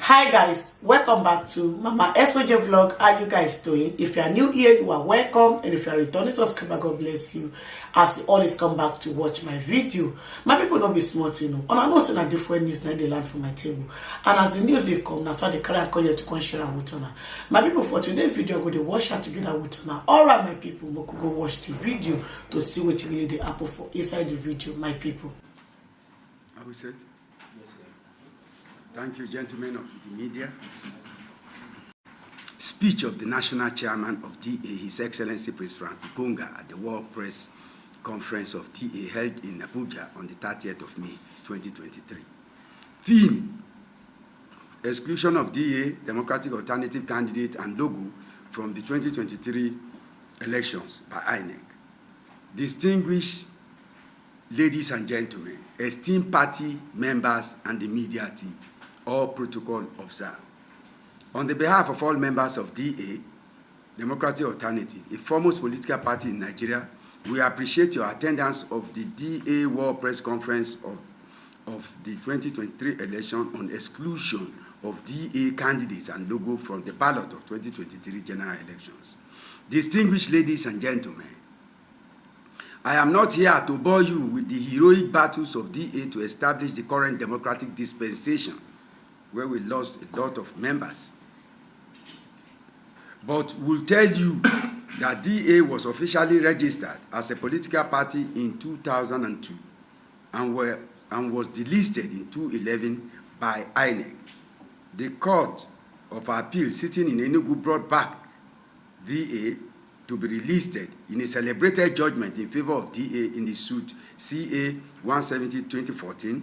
Hi guys, welcome back to Mama SOJ vlog. How you guys doing? If you are new here, you are welcome, and if you are returning subscriber, God bless you as you always come back to watch my video. My people not be smart, you know, and I know say na different news na they land from my table, and as the news they come, that's why they carry and call you to come share with una. My people, for today's video, go to watch her together with una. All right, my people, we could go watch the video to see what really they happen for inside the video. My people, are we set? Thank you, gentlemen of the media. Speech of the National Chairman of DA, His Excellency Prince Frank Gonga, at the World Press Conference of DA held in Abuja on the 30th of May, 2023. Theme: exclusion of DA, Democratic Alternative Candidate and logo from the 2023 elections by Inec. Distinguished ladies and gentlemen, esteemed party members and the media team, all protocol observed. On the behalf of all members of DA, Democratic Alternative, a foremost political party in Nigeria, we appreciate your attendance of the DA World Press Conference of the 2023 election on exclusion of DA candidates and logo from the ballot of 2023 general elections. Distinguished ladies and gentlemen, I am not here to bore you with the heroic battles of DA to establish the current democratic dispensation, where we lost a lot of members. But we'll tell you that DA was officially registered as a political party in 2002 and was delisted in 2011 by Inec. The Court of Appeal sitting in Enugu brought back DA to be relisted in a celebrated judgment in favor of DA in the suit CA 170-2014.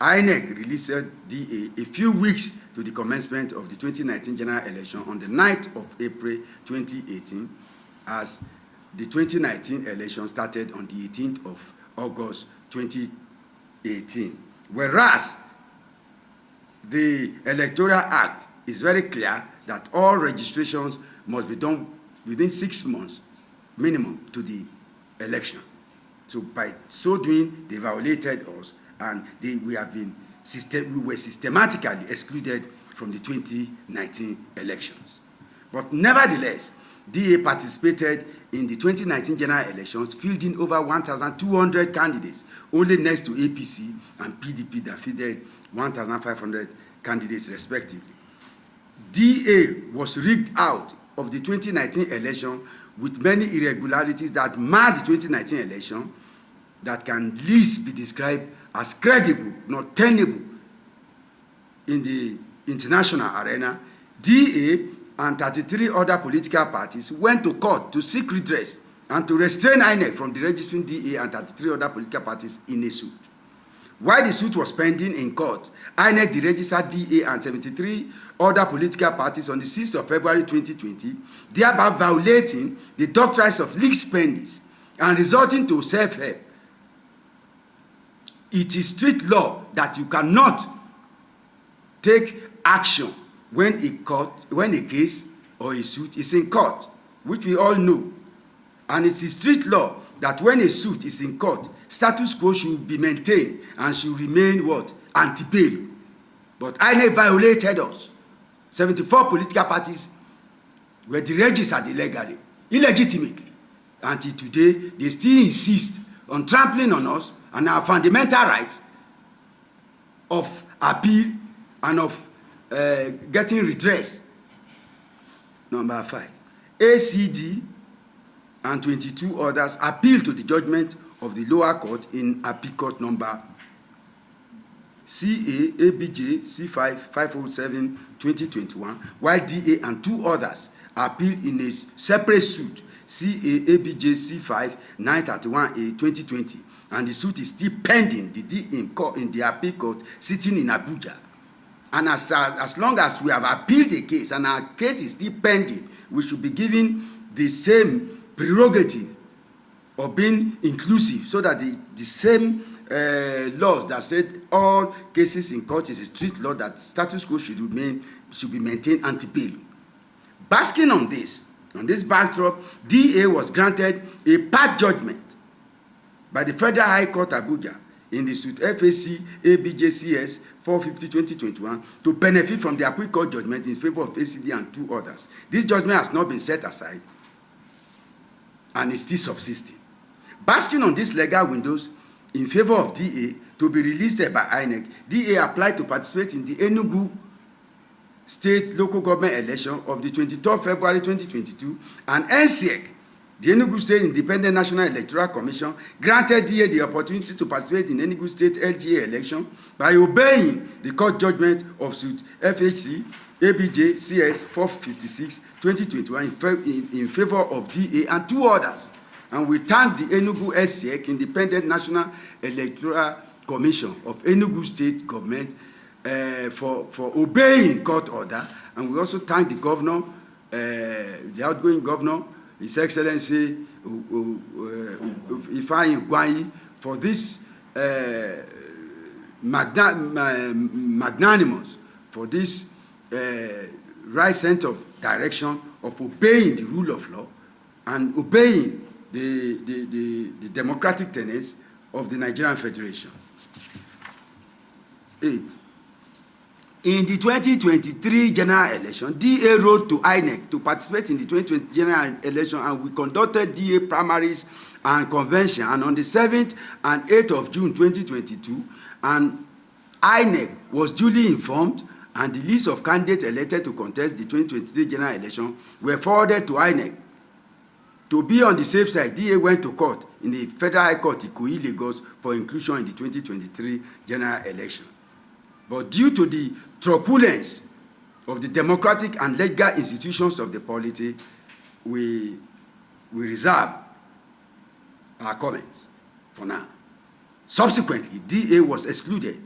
Inec released DA a few weeks to the commencement of the 2019 general election on the 9th of April 2018, as the 2019 election started on the 18th of August 2018. Whereas the Electoral Act is very clear that all registrations must be done within 6 months minimum to the election. So by so doing, they violated us, and we were systematically excluded from the 2019 elections. But nevertheless, DA participated in the 2019 general elections, fielding over 1,200 candidates, only next to APC and PDP that fielded 1,500 candidates respectively. DA was rigged out of the 2019 election with many irregularities that marred the 2019 election that can least be described as credible, not tenable in the international arena. DA and 33 other political parties went to court to seek redress and to restrain Inec from the registering DA and 33 other political parties in a suit. While the suit was pending in court, Inec deregistered DA and 73 other political parties on the 6th of February 2020, thereby violating the doctrines of legal spendings and resulting to self-help. It is strict law that you cannot take action when a case or a suit is in court, which we all know. And it is strict law that when a suit is in court, status quo should be maintained and should remain what? Ante bellum. But INEC violated us. 74 political parties were deregistered illegitimately. Until today, they still insist on trampling on us and our fundamental rights of appeal and of getting redress. Number 5, ACD and 22 others appealed to the judgment of the lower court in appeal court number CA ABJ C5 507 2021, while DA and 2 others appealed in a separate suit CA ABJ C5 931A 2020, and the suit is still pending in the appeal court sitting in Abuja. And as long as we have appealed the case and our case is still pending, we should be given the same prerogative of being inclusive, so that the same laws that said all cases in court is a strict law that status quo should be maintained ante bellum. Basking on this backdrop, DA was granted a part judgment by the Federal High Court Abuja in the suit FAC ABJCS 450/2021 to benefit from the appeal court judgment in favor of ACD and 2 others. This judgment has not been set aside and is still subsisting. Basking on these legal windows in favor of DA to be released by INEC, DA applied to participate in the Enugu State Local Government election of the 23rd February 2022, and NSEC, the Enugu State Independent National Electoral Commission, granted DA the opportunity to participate in Enugu State LGA election by obeying the court judgment of suit FHC ABJ CS 456/2021 in favor of DA and 2 others. And we thank the Enugu SEC Independent National Electoral Commission of Enugu State Government for obeying court order. And we also thank the governor, the outgoing governor, His Excellency Ifeanyi Ugwuanyi, for this magnanimous, for this right sense of direction of obeying the rule of law and obeying the democratic tenets of the Nigerian Federation. 8. In the 2023 general election, DA wrote to INEC to participate in the 2020 general election, and we conducted DA primaries and convention. And on the 7th and 8th of June 2022, and INEC was duly informed, and the list of candidates elected to contest the 2023 general election were forwarded to INEC. To be on the safe side, DA went to court in the Federal High Court, Ikoyi, Lagos, for inclusion in the 2023 general election. But due to the truculence of the democratic and legal institutions of the polity, we reserve our comments for now. Subsequently, DA was excluded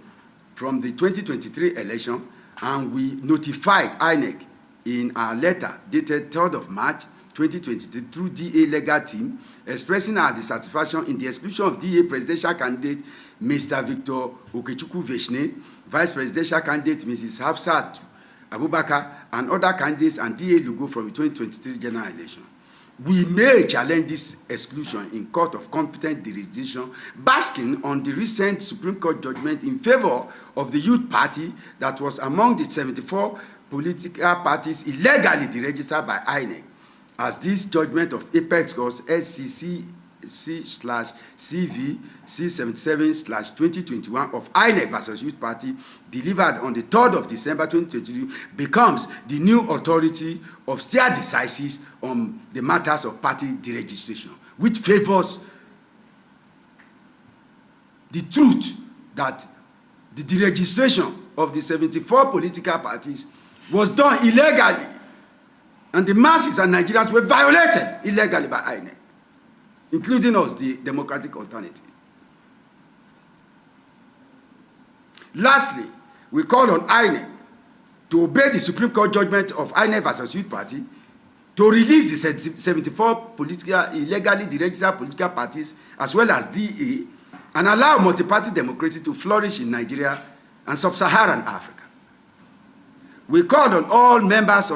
from the 2023 election, and we notified INEC in our letter dated 3rd of March 2023 through DA legal team, expressing our dissatisfaction in the exclusion of DA presidential candidate Mr. Victor Okechukwu-Veshne, Vice Presidential candidate Mrs. Hafsat Abubakar, and other candidates and DA logo from the 2023 general election. We may challenge this exclusion in court of competent jurisdiction, basking on the recent Supreme Court judgment in favor of the Youth Party that was among the 74 political parties illegally deregistered by INEC, as this judgment of Apex Court SCC/CV C77/2021 of INEC versus Youth Party, delivered on the 3rd of December 2022, becomes the new authority of stare decisis on the matters of party deregistration, which favors the truth that the deregistration of the 74 political parties was done illegally, and the masses and Nigerians were violated illegally by INEC, including us, the democratic alternative. Lastly, we call on INEC to obey the Supreme Court judgment of INEC versus Youth Party to release the 74 illegally deregistered political parties as well as DA, and allow multi-party democracy to flourish in Nigeria and sub-Saharan Africa. We call on all members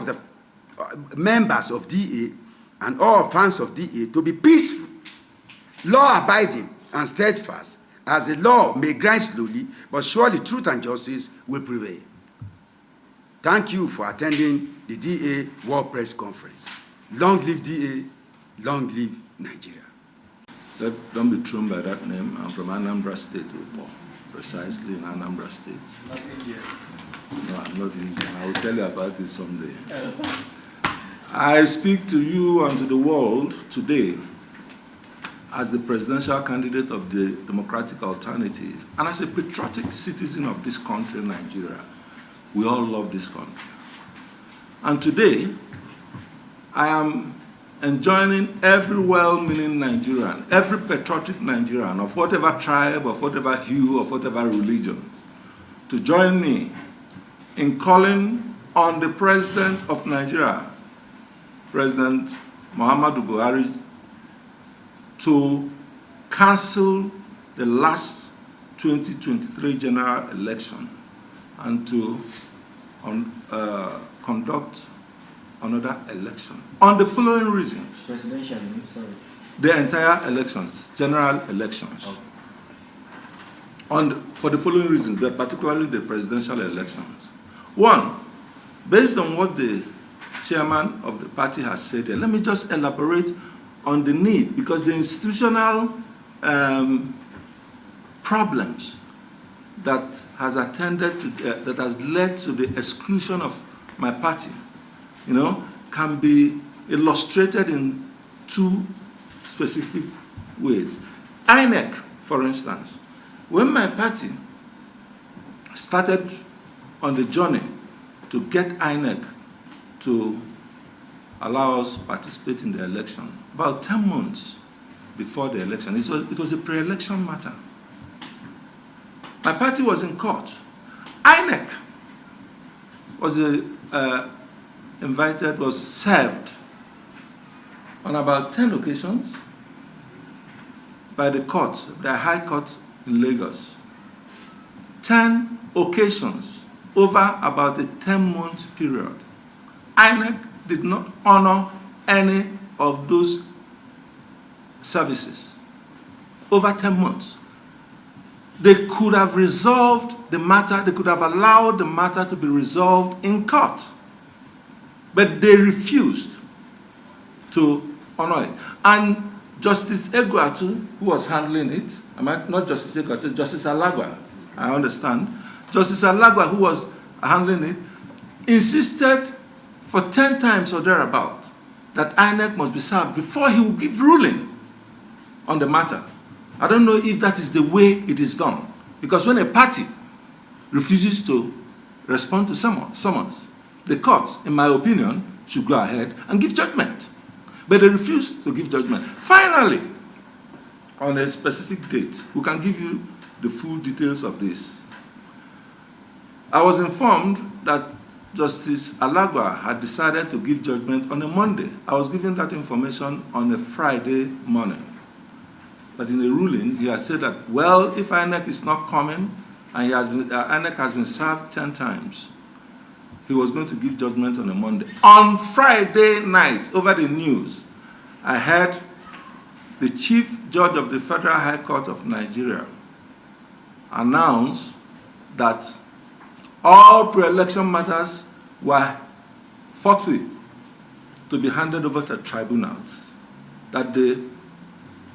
of DA and all fans of DA to be peaceful, law-abiding, and steadfast, as the law may grind slowly, but surely truth and justice will prevail. Thank you for attending the DA World Press Conference. Long live DA, long live Nigeria. Don't be thrown by that name. I'm from Anambra State, precisely in Anambra State. Not Indian. No, I'm not Indian. I will tell you about it someday. I speak to you and to the world today as the presidential candidate of the Democratic Alternative and as a patriotic citizen of this country, Nigeria. We all love this country. And today, I am enjoining every well-meaning Nigerian, every patriotic Nigerian of whatever tribe, of whatever hue, of whatever religion, to join me in calling on the President of Nigeria, President Muhammadu Buhari, to cancel the last 2023 general election and to conduct another election on the following reasons. Presidential, sorry. The entire elections, general elections. Okay. for the following reasons, but particularly the presidential elections. One, based on what the chairman of the party has said here, let me just elaborate on the need, because the institutional problems that has attended to, that has led to the exclusion of my party, can be illustrated in two specific ways. Inec, for instance, when my party started on the journey to get Inec to allow us to participate in the election, about 10 months before the election, it was a pre-election matter. My party was in court. Inec was was served on about 10 occasions by the court, the High Court in Lagos. 10 occasions over about a 10-month period. Inec did not honor any of those services over 10 months. They could have resolved the matter, they could have allowed the matter to be resolved in court, but they refused to honor it. And Justice Eguatu, who was handling it, not Justice Eguatu, Justice Alagwa, I understand, Justice Alagwa, who was handling it, insisted for 10 times or thereabout that Inec must be served before he would give ruling on the matter. I don't know if that is the way it is done. Because when a party refuses to respond to summons, the court, in my opinion, should go ahead and give judgment. But they refuse to give judgment. Finally, on a specific date, we can give you the full details of this. I was informed that Justice Alagwa had decided to give judgment on a Monday. I was given that information on a Friday morning. But in the ruling, he has said that, well, if Inec is not coming, and Inec has been served 10 times, he was going to give judgment on a Monday. On Friday night, over the news, I heard the Chief Judge of the Federal High Court of Nigeria announce that all pre-election matters were forthwith to be handed over to tribunals, that the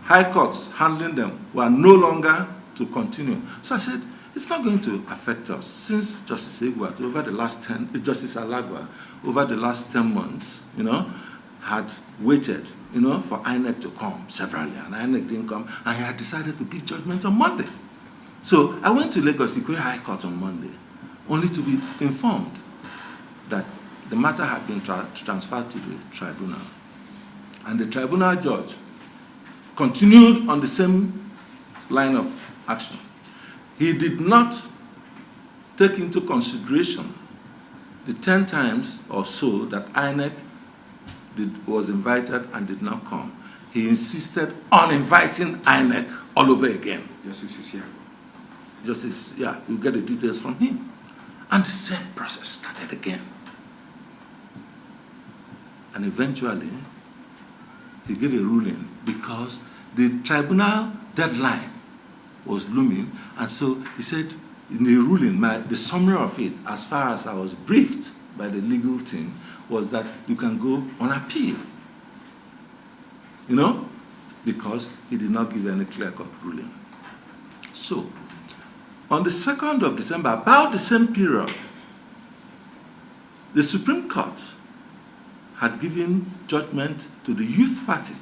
high courts handling them were no longer to continue. So I said, it's not going to affect us, since Justice Eguatu, Justice Alagwa, over the last 10 months, had waited, for Inec to come severally, and Inec didn't come, and he had decided to give judgment on Monday. So I went to Lagos High Court on Monday, only to be informed that the matter had been transferred to the tribunal. And the tribunal judge continued on the same line of action. He did not take into consideration the 10 times or so that Inec was invited and did not come. He insisted on inviting Inec all over again. Justice is here. Justice, yeah, you get the details from him. And the same process started again. And eventually, he gave a ruling because the tribunal deadline was looming, and so he said in the ruling, the summary of it, as far as I was briefed by the legal team, was that you can go on appeal. Because he did not give any clear-cut ruling. So, on the 2nd of December, about the same period, the Supreme Court had given judgment to the Youth Party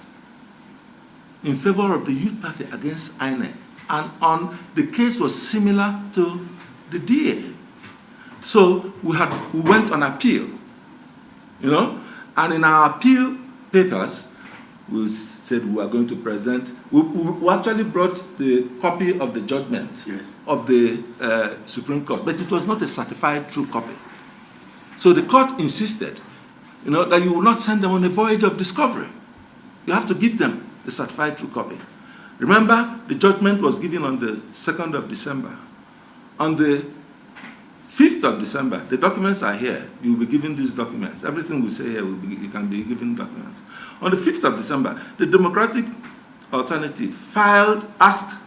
in favor of the Youth Party against Inec. And the case was similar to the DA. So we went on appeal, and in our appeal papers, we said we were going to present, we actually brought the copy of the judgment of the Supreme Court, but it was not a certified true copy. So the court insisted, that you will not send them on a voyage of discovery. You have to give them the certified true copy. Remember, the judgment was given on the 2nd of December. On the 5th of December, the documents are here. You will be given these documents. Everything we say here, you can be given documents. On the 5th of December, the Democratic Alternative asked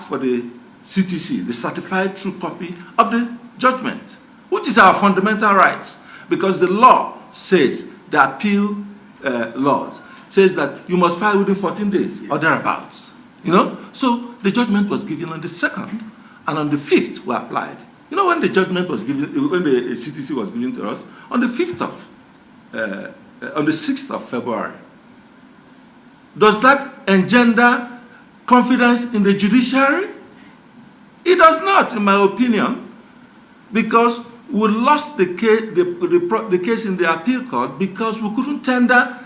for the CTC, the certified true copy of the judgment, which is our fundamental rights, because the law says, the appeal laws says that you must file within 14 days or thereabouts. You know, so the judgment was given on the 2nd, and on the 5th we applied. You know, when the judgment was given, when the CTC was given to us, on the 6th of February. Does that engender confidence in the judiciary? It does not, in my opinion, because we lost the case in the appeal court because we couldn't tender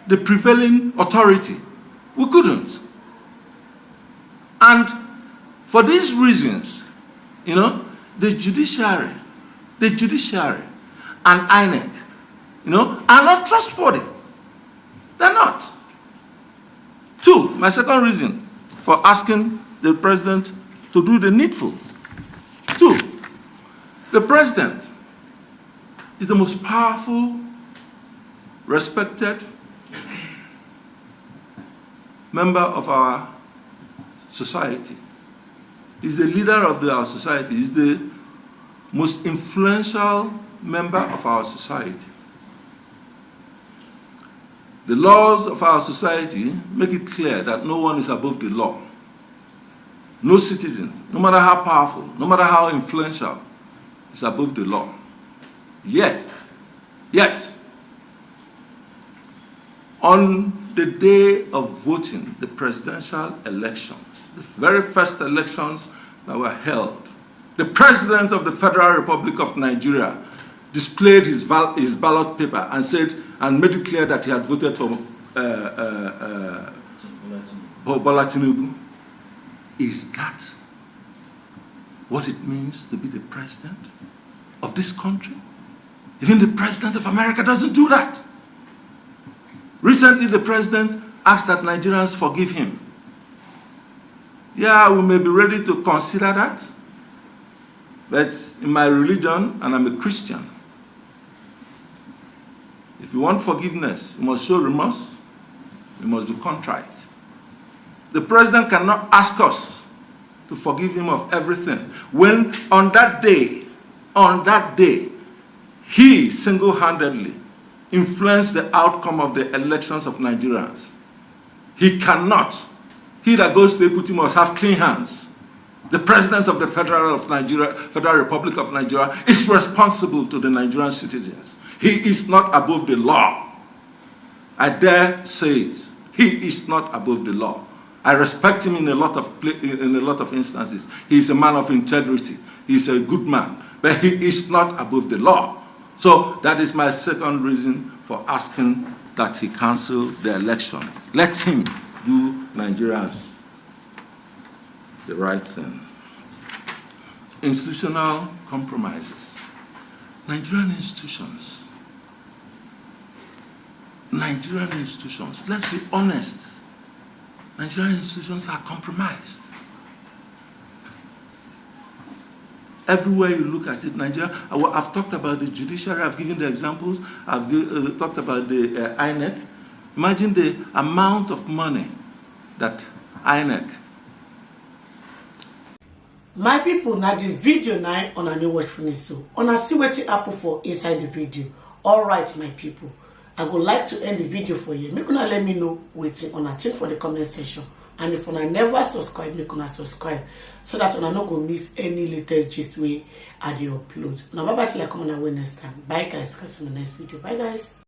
the prevailing authority. We couldn't. And for these reasons, you know, the judiciary and Inec, you know, are not trustworthy. They're not. 2, my second reason for asking the president to do the needful. 2, the president is the most powerful, respected member of our society. He's the leader of our society. He's the most influential member of our society. The laws of our society make it clear that no one is above the law. No citizen, no matter how powerful, no matter how influential, is above the law. Yet, on the day of voting, the presidential elections, the very first elections that were held, the president of the Federal Republic of Nigeria displayed his ballot paper and said, and made it clear that he had voted for Bola Tinubu. Is that what it means to be the president of this country? Even the president of America doesn't do that. Recently, the president asked that Nigerians forgive him. Yeah, we may be ready to consider that, but in my religion, and I'm a Christian, if you want forgiveness, you must show remorse, you must be contrite. The president cannot ask us to forgive him of everything when on that day, he single-handedly influenced the outcome of the elections of Nigerians. He cannot. He that goes to equity must have clean hands. The president of the Federal Republic of Nigeria is responsible to the Nigerian citizens. He is not above the law. I dare say it. He is not above the law. I respect him in a lot of instances. He is a man of integrity. He is a good man. But he is not above the law. So that is my second reason for asking that he cancel the election. Let him do Nigerians the right thing. Institutional compromises. Nigerian institutions, let's be honest. Nigerian institutions are compromised. Everywhere you look at it, Nigeria, I've talked about the judiciary, I've given the examples, I've talked about the Inec. Imagine the amount of money that Inec. My people, now the video now on a new watch finish so. On a see what happen for inside the video. Alright, my people. I would like to end the video for you. Make una let me know waiting on a thing for the comment section. And if una never subscribe, make una subscribe so that una not go miss any latest gist way I dey upload. Now bye bye till I come on away next time. Bye guys, catch you in the next video. Bye guys.